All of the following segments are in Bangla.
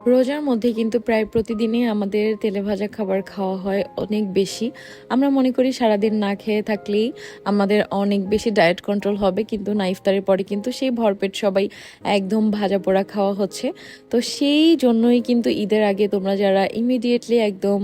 রোজার মধ্যে কিন্তু প্রায় প্রতিদিনই আমাদের তেলে ভাজা খাবার খাওয়া হয় অনেক বেশি। আমরা মনে করি সারাদিন না খেয়ে থাকলেই আমাদের অনেক বেশি ডায়েট কন্ট্রোল হবে, কিন্তু না, ইফতারের পরে কিন্তু সেই ভরপেট সবাই একদম ভাজা পোড়া খাওয়া হচ্ছে। তো সেই জন্যই কিন্তু ঈদের আগে তোমরা যারা ইমিডিয়েটলি একদম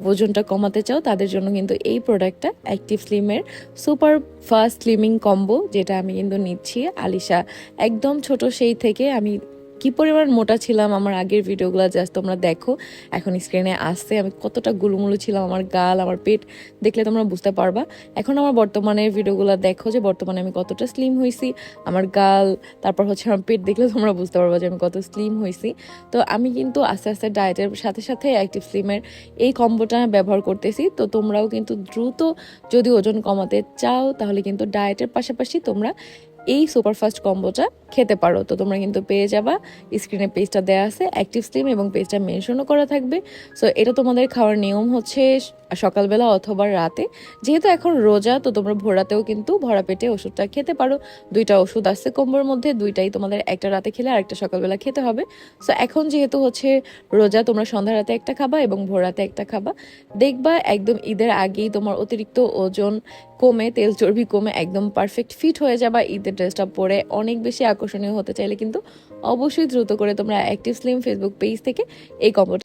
ওজনটা কমাতে চাও তাদের জন্য কিন্তু এই প্রোডাক্টটা অ্যাক্টিভ স্লিমের সুপার ফাস্ট স্লিমিং কম্বো, যেটা আমি কিন্তু নিচ্ছি। আলিশা একদম ছোট সেই থেকে আমি কি পরিমাণ মোটা ছিলাম আমার আগের ভিডিওগুলো জাস্ট তোমরা দেখো, এখন স্ক্রিনে আসছে আমি কতটা গুলুমুলু ছিলাম, আমার গাল আমার পেট দেখলে তোমরা বুঝতে পারবা। এখন আমার বর্তমানের ভিডিওগুলো দেখো যে বর্তমানে আমি কতটা স্লিম হয়েছি, আমার গাল তারপর হচ্ছে আমার পেট দেখলে তোমরা বুঝতে পারবা যে আমি কত স্লিম হয়েছি। তো আমি কিন্তু আস্তে আস্তে ডায়েটের সাথে সাথে অ্যাক্টিভ স্লিমের এই কম্বোটা ব্যবহার করতেছি। তো তোমরাও কিন্তু দ্রুত যদি ওজন কমাতে চাও তাহলে কিন্তু ডায়েটের পাশাপাশি তোমরা এই সুপারফাস্ট কম্বোটা খেতে পারো। তো তোমরা কিন্তু পেয়ে যাবা, স্ক্রিনে পেজটা দেওয়া আছে অ্যাক্টিভ স্লিম এবং পেজটা মেনশনও করা থাকবে। সো এটা তোমাদের খাওয়ার নিয়ম হচ্ছে সকালবেলা অথবা রাতে। যেহেতু এখন রোজা, তো তোমরা ভোরাতেও কিন্তু ভরা পেটে ওষুধটা খেতে পারো। দুইটা ওষুধ আসছে কম্বোর মধ্যে, দুইটাই তোমাদের একটা রাতে খেলে আর একটা সকালবেলা খেতে হবে। সো এখন যেহেতু হচ্ছে রোজা, তোমরা সন্ধ্যা রাতে একটা খাবা এবং ভোরাতে একটা খাবা। দেখবা একদম ঈদের আগেই তোমার অতিরিক্ত ওজন কমে, তেল চর্বি কমে একদম পারফেক্ট ফিট হয়ে যাবা। ঈদের ড্রেসটা পরে অনেক বেশি আকর্ষণীয় হতে চাইলে কিন্তু অবশ্যই দ্রুত করে তোমরা অ্যাক্টিভ স্লিম ফেসবুক পেজ থেকে এই কম্বোটা